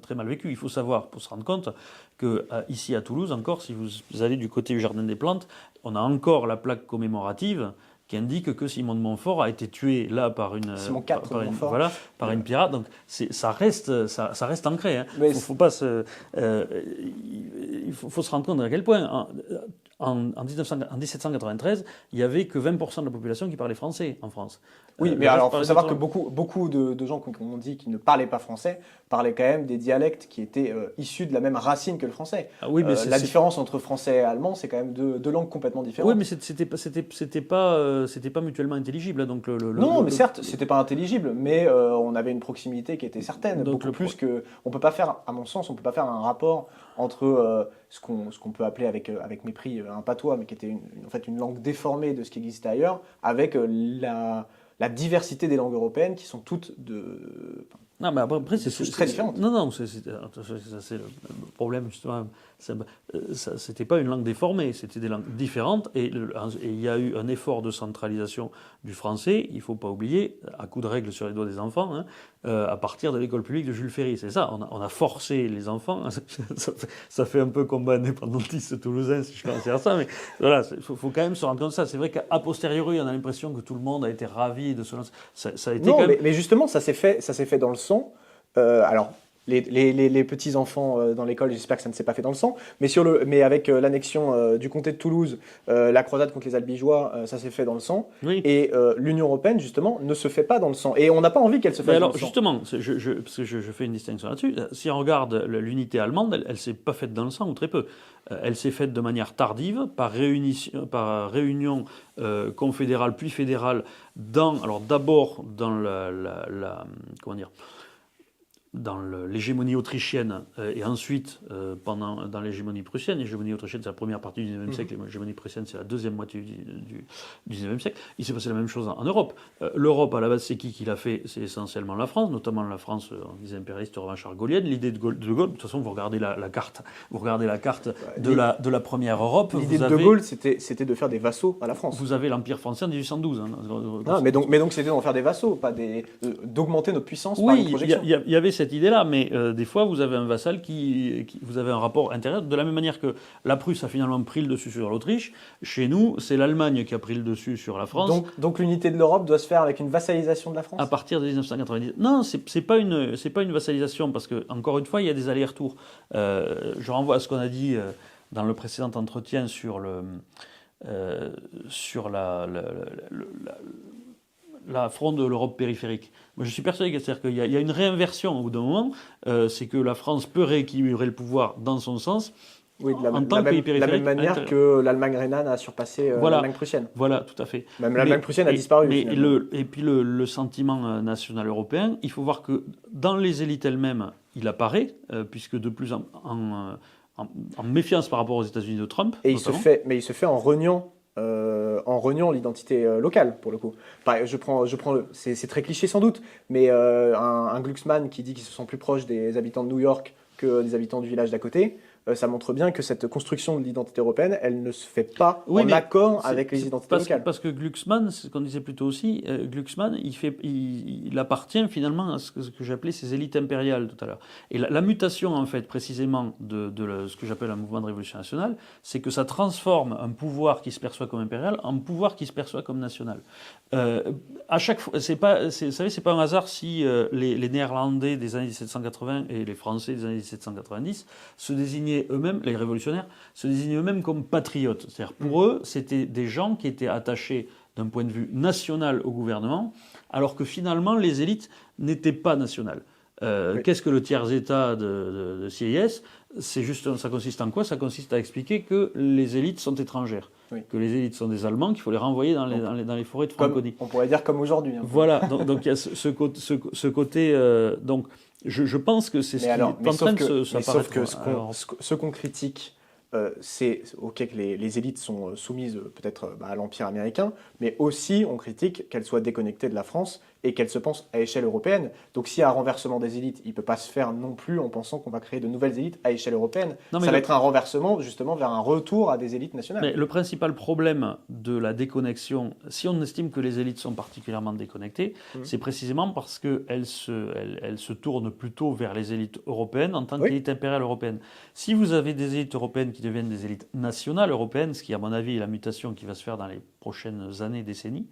très mal vécu. Il faut savoir, pour se rendre compte, que ici à Toulouse, encore, si vous allez du côté du Jardin des Plantes, on a encore la plaque commémorative qui indique que Simon de Montfort a été tué là par une,
Simon IV de Montfort.
voilà, par une pirate. Donc ça reste ancré. Hein.
Mais
Faut pas il faut se rendre compte à quel point. En 1793, il n'y avait que 20% de la population qui parlait français en France.
oui, mais alors, il faut savoir que beaucoup de gens qui ont dit qu'ils ne parlaient pas français parlaient quand même des dialectes qui étaient issus de la même racine que le français.
Ah oui, mais
la différence entre français et allemand, c'est quand même deux langues complètement différentes.
Oui, mais c'était pas mutuellement intelligible. Hein, donc
non, mais certes, c'était pas intelligible, mais on avait une proximité qui était certaine.
Donc
beaucoup plus que... On peut pas faire, à mon sens, on peut pas faire un rapport entre ce qu'on peut appeler avec mépris un patois, mais qui était en fait une langue déformée de ce qui existait ailleurs, avec la diversité des langues européennes qui sont toutes
non, mais après c'est
très différentes.
Non, c'est le problème justement. C'était pas une langue déformée, c'était des langues différentes. Et il y a eu un effort de centralisation du français. Il faut pas oublier, à coup de règles sur les doigts des enfants, hein, à partir de l'école publique de Jules Ferry. C'est ça. On a forcé les enfants. Ça fait un peu combat indépendantiste toulousain si je considère ça, mais voilà, faut quand même se rendre compte de ça. C'est vrai qu'à posteriori, on a l'impression que tout le monde a été ravi de ce. Ça a été
non,
quand même...
mais justement, ça s'est fait dans le sang. Alors, les petits enfants dans l'école, j'espère que ça ne s'est pas fait dans le sang. Mais avec l'annexion du comté de Toulouse, la croisade contre les Albigeois, ça s'est fait dans le sang.
Oui.
Et l'Union européenne, justement, ne se fait pas dans le sang. Et on n'a pas envie qu'elle se fasse dans le sang.
Justement, parce que je fais une distinction là-dessus. Si on regarde l'unité allemande, elle s'est pas faite dans le sang ou très peu. Elle s'est faite de manière tardive, par réunion confédérale puis fédérale, alors d'abord dans comment dire, dans l'hégémonie autrichienne et ensuite dans l'hégémonie prussienne. L'hégémonie autrichienne, c'est la première partie du XIXe siècle, l'hégémonie prussienne, c'est la deuxième moitié du XIXe siècle. Il s'est passé la même chose en Europe. L'Europe, à la base, c'est qui l'a fait? C'est essentiellement la France, notamment la France, on disait impérialiste, revanchard gaulienne. L'idée de Gaulle, de toute façon, vous regardez la carte de la première Europe.
L'idée de Gaulle, c'était de faire des vassaux à la France.
Vous avez l'Empire français en 1812. Hein,
non, mais donc c'était d'en faire des vassaux, pas d'augmenter notre puissance par une projection.
Oui, il y avait cette idée-là, mais des fois, vous avez un vassal vous avez un rapport intérieur. De la même manière que la Prusse a finalement pris le dessus sur l'Autriche, chez nous, c'est l'Allemagne qui a pris le dessus sur la France.
Donc l'unité de l'Europe doit se faire avec une vassalisation de la France?
À partir de 1990. Non, c'est pas une vassalisation, parce que, encore une fois, il y a des allers-retours. Je renvoie à ce qu'on a dit dans le précédent entretien sur la fronde de l'Europe périphérique. Moi, je suis persuadé qu'il y a une réinversion au bout d'un moment. C'est que la France peut rééquilibrer le pouvoir dans son sens.
Oui, de la même manière que l'Allemagne rhénane a surpassé l'Allemagne prussienne.
Voilà, tout à fait.
Même l'Allemagne prussienne a disparu.
Et puis le sentiment national européen, il faut voir que dans les élites elles-mêmes, il apparaît, puisque de plus en méfiance par rapport aux États-Unis de Trump.
Et il se fait en reniant l'identité locale, pour le coup. C'est très cliché sans doute, mais un Glucksmann qui dit qu'ils se sont plus proches des habitants de New York que des habitants du village d'à côté, ça montre bien que cette construction de l'identité européenne, elle ne se fait pas en accord avec les identités locales.
Parce que Glucksmann, c'est ce qu'on disait plus tôt aussi, Glucksmann, il appartient finalement à ce que j'appelais ces élites impériales tout à l'heure. Et la mutation, en fait, précisément de ce que j'appelle un mouvement de révolution nationale, c'est que ça transforme un pouvoir qui se perçoit comme impérial en pouvoir qui se perçoit comme national. À chaque fois, vous savez, c'est pas un hasard si les Néerlandais des années 1780 et les Français des années 1790 se désignaient eux-mêmes, les révolutionnaires, se désignaient eux-mêmes comme patriotes. C'est-à-dire, pour eux, c'était des gens qui étaient attachés d'un point de vue national au gouvernement, alors que finalement, les élites n'étaient pas nationales. Oui. Qu'est-ce que le tiers-état de CIS? Ça consiste en quoi? Ça consiste à expliquer que les élites sont étrangères, oui. Que les élites sont des Allemands, qu'il faut les renvoyer dans les forêts de Franconie.
On pourrait dire comme aujourd'hui.
Voilà, donc il y a ce côté... donc, je pense que c'est ce qui est en train de s'apparaître.
Sauf que ce qu'on critique, c'est ok que les élites sont soumises peut-être à l'Empire américain, mais aussi on critique qu'elles soient déconnectées de la France et qu'elle se pense à échelle européenne. Donc s'il y a un renversement des élites, il ne peut pas se faire non plus en pensant qu'on va créer de nouvelles élites à échelle européenne. Ça va être un renversement justement vers un retour à des élites nationales.
Mais le principal problème de la déconnexion, si on estime que les élites sont particulièrement déconnectées, c'est précisément parce qu'elles se tournent plutôt vers les élites européénes en tant qu'élite impériale européenne. Si vous avez des élites européennes qui deviennent des élites nationales européennes, ce qui à mon avis est la mutation qui va se faire dans les prochaines années, décennies,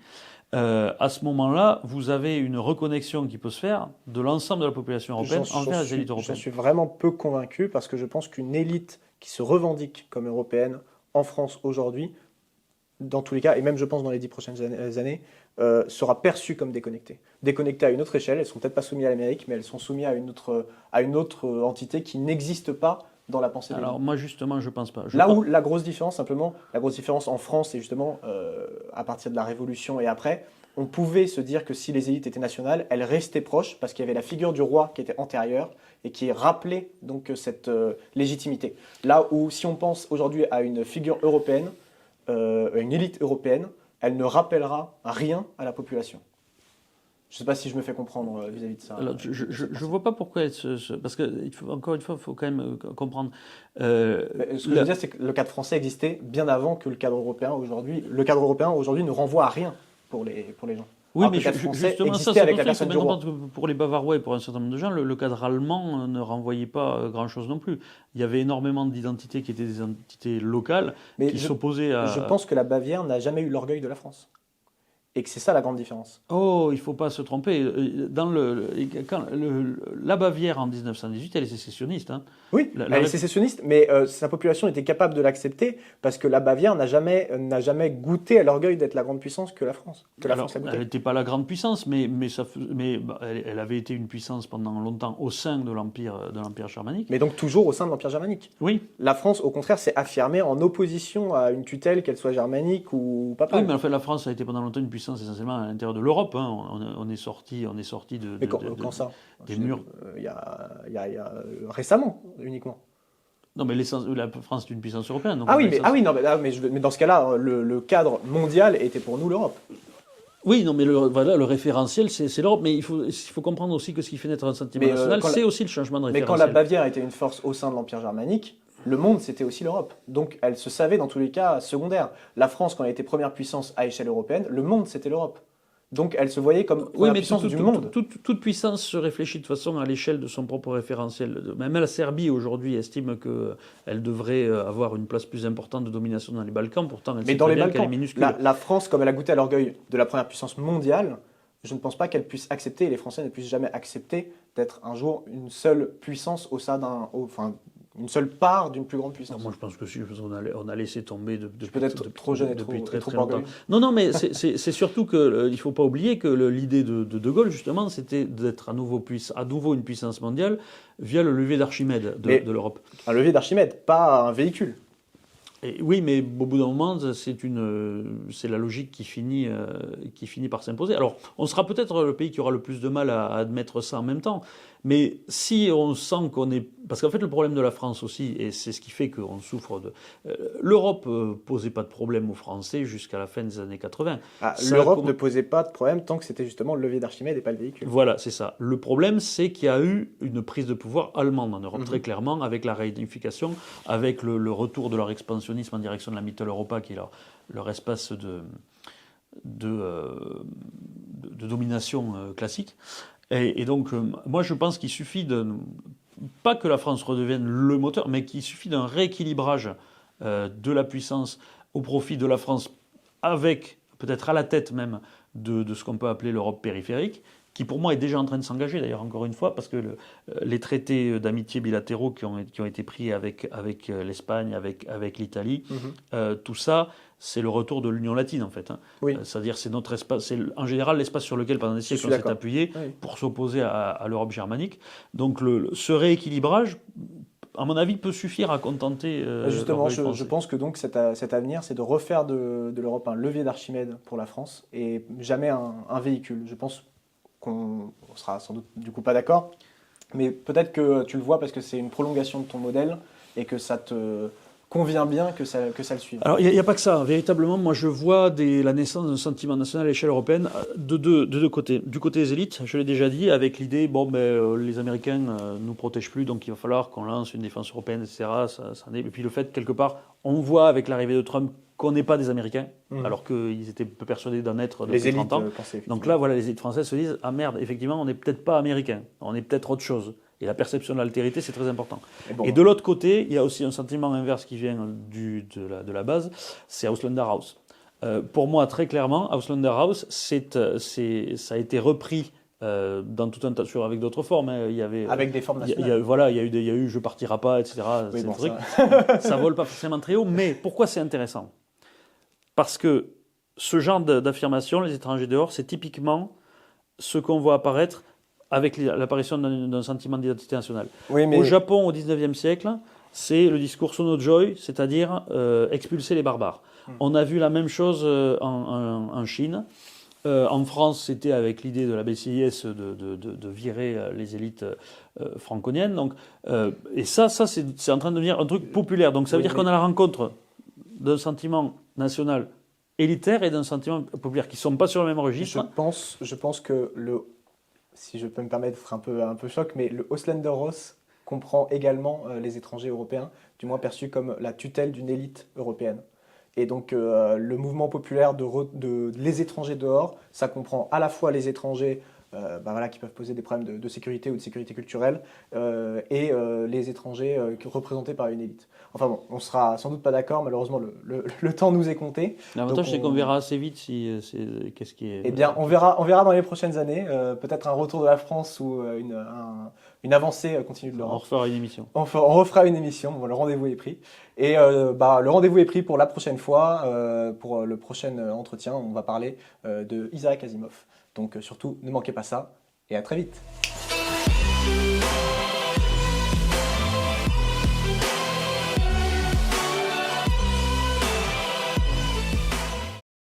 à ce moment-là, vous avez une reconnexion qui peut se faire de l'ensemble de la population européenne envers les élites européennes.
Je suis vraiment peu convaincu parce que je pense qu'une élite qui se revendique comme européenne en France aujourd'hui, dans tous les cas, et même je pense dans les 10 prochaines années, sera perçue comme déconnectée. Déconnectée à une autre échelle, elles ne sont peut-être pas soumises à l'Amérique, mais elles sont soumises à une autre entité qui n'existe pas dans la pensée des gens.
Alors moi justement, je pense pas.
Où la grosse différence, simplement, la grosse différence en France, c'est justement à partir de la Révolution et après, on pouvait se dire que si les élites étaient nationales, elles restaient proches parce qu'il y avait la figure du roi qui était antérieure et qui rappelait donc cette légitimité. Là où si on pense aujourd'hui à une figure européenne, une élite européenne, elle ne rappellera rien à la population. Je ne sais pas si je me fais comprendre vis-à-vis de ça.
Alors, je ne vois pas pourquoi parce que encore une fois, il faut quand même comprendre.
Ce que je veux dire, c'est que le cadre français existait bien avant que le cadre européen aujourd'hui. Le cadre européen aujourd'hui ne renvoie à rien pour les gens.
Oui,
alors
mais
le cadre français
justement,
existait
ça,
avec la personne du roi.
Pour les Bavarois et pour un certain nombre de gens, le cadre allemand ne renvoyait pas grand-chose non plus. Il y avait énormément d'identités qui étaient des identités locales qui s'opposaient à...
Je pense que la Bavière n'a jamais eu l'orgueil de la France. Et que c'est ça la grande différence.
Oh, il ne faut pas se tromper. La Bavière en 1918, elle est sécessionniste. Hein.
Oui, elle est sécessionniste, mais sa population était capable de l'accepter parce que la Bavière n'a jamais goûté à l'orgueil d'être la grande puissance que la France. France a goûté.
Elle n'était pas la grande puissance, mais elle avait été une puissance pendant longtemps au sein de l'Empire germanique.
Mais donc toujours au sein de l'Empire germanique.
Oui.
La France, au contraire, s'est affirmée en opposition à une tutelle, qu'elle soit germanique ou papale.
Oui, mais en fait, la France a été pendant longtemps une puissance essentiellement à l'intérieur de l'Europe. Hein. On est sorti de.
Mais quand ça
des murs.
Il y a récemment uniquement.
Non, mais la France est une puissance européenne. Donc
mais dans ce cas-là, le cadre mondial était pour nous l'Europe.
Oui, non, mais le référentiel, c'est l'Europe. Mais il faut comprendre aussi que ce qui fait naître un sentiment national, c'est aussi le changement de référentiel.
Mais quand la Bavière était une force au sein de l'Empire germanique, le monde, c'était aussi l'Europe. Donc, elle se savait dans tous les cas secondaire. La France, quand elle était première puissance à échelle européenne, le monde, c'était l'Europe. Donc, elle se voyait comme première puissance du monde.
Toute puissance se réfléchit de façon à l'échelle de son propre référentiel. Même la Serbie, aujourd'hui, estime qu'elle devrait avoir une place plus importante de domination dans les Balkans. Pourtant, elle sait très bien qu'elle est minuscule.
La France, comme elle a goûté à l'orgueil de la première puissance mondiale, je ne pense pas qu'elle puisse accepter, et les Français ne puissent jamais accepter, d'être un jour une seule puissance au sein une seule part d'une plus grande puissance.
Non, moi, je pense que si on a laissé tomber depuis
peut-être trop jeune et
depuis très
trop
longtemps. Non, mais c'est surtout qu'il ne faut pas oublier que l'idée de Gaulle, justement, c'était d'être à nouveau une puissance mondiale via le levier d'Archimède de l'Europe.
Un levier d'Archimède, pas un véhicule.
Et oui, mais au bout d'un moment, c'est la logique qui finit par s'imposer. Alors, on sera peut-être le pays qui aura le plus de mal à admettre ça en même temps. Mais si on sent qu'on est... Parce qu'en fait, le problème de la France aussi, et c'est ce qui fait qu'on souffre de... L'Europe posait pas de problème aux Français jusqu'à la fin des années 80.
L'Europe ne posait pas de problème tant que c'était justement le levier d'Archimède et pas le véhicule.
Voilà, c'est ça. Le problème, c'est qu'il y a eu une prise de pouvoir allemande en Europe, très clairement, avec la réunification, avec le retour de leur expansionnisme en direction de la Mitteleuropa, qui est leur espace de domination classique. Et donc, moi, je pense qu'il suffit pas que la France redevienne le moteur, mais qu'il suffit d'un rééquilibrage de la puissance au profit de la France, avec peut-être à la tête même de ce qu'on peut appeler l'Europe périphérique, qui pour moi est déjà en train de s'engager, d'ailleurs, encore une fois, parce que les traités d'amitié bilatéraux qui ont été pris avec l'Espagne, avec l'Italie, tout ça, c'est le retour de l'Union latine, en fait. Hein.
Oui.
C'est-à-dire, c'est notre espace, c'est en général l'espace sur lequel, pendant des siècles, on s'est appuyé pour s'opposer à l'Europe germanique. Donc, ce rééquilibrage, à mon avis, peut suffire à contenter.
Justement, je pense que donc cet avenir, c'est de refaire de l'Europe un levier d'Archimède pour la France et jamais un véhicule. Je pense qu'on sera sans doute du coup pas d'accord, mais peut-être que tu le vois parce que c'est une prolongation de ton modèle et que ça te convient bien que ça le suive.
Alors, il n'y a pas que ça. Véritablement, moi, je vois la naissance d'un sentiment national à l'échelle européenne de deux côtés. Du côté des élites, je l'ai déjà dit, avec l'idée, les Américains nous protègent plus, donc il va falloir qu'on lance une défense européenne, etc. Et puis le fait, quelque part, on voit avec l'arrivée de Trump qu'on n'est pas des Américains, alors qu'ils étaient peu persuadés d'en être depuis 30 ans. Donc là, voilà, les élites françaises se disent, ah merde, effectivement, on n'est peut-être pas Américains, on est peut-être autre chose. Et la perception de l'altérité, c'est très important. Et de l'autre côté, il y a aussi un sentiment inverse qui vient de la base, c'est Auslander House. Pour moi, très clairement, Auslander House, ça a été repris dans tout un tas, avec d'autres formes. Il y avait,
avec des formes nationales.
Il y a eu Je partirai pas, etc.
Oui, bon,
ça vole pas forcément très haut. Mais pourquoi c'est intéressant? Parce que ce genre d'affirmation, les étrangers dehors, c'est typiquement ce qu'on voit apparaître avec l'apparition d'un sentiment d'identité nationale.
Oui, mais...
Au Japon, au XIXe siècle, c'est le discours Sono Joy, c'est-à-dire expulser les barbares. On a vu la même chose en Chine. En France, c'était avec l'idée de la BCIS de virer les élites franconiennes. Donc, et ça c'est en train de devenir un truc populaire. Donc ça veut dire qu'on a la rencontre d'un sentiment national élitaire et d'un sentiment populaire qui ne sont pas sur le même registre.
Je pense que si je peux me permettre d'être un peu choc, mais le Ausländerros comprend également les étrangers européens, du moins perçus comme la tutelle d'une élite européenne. Et donc le mouvement populaire de les étrangers dehors, ça comprend à la fois les étrangers qui peuvent poser des problèmes de sécurité ou de sécurité culturelle et les étrangers représentés par une élite. Enfin bon, on sera sans doute pas d'accord, malheureusement le temps nous est compté.
L'avantage c'est qu'on verra assez vite qu'est-ce qui est...
Eh bien, on verra dans les prochaines années, peut-être un retour de la France ou une avancée continue de l'Europe.
On refera une émission.
On refera une émission, bon, le rendez-vous est pris. Et le rendez-vous est pris pour la prochaine fois, pour le prochain entretien, on va parler de Isaac Asimov. Donc surtout, ne manquez pas ça, et à très vite.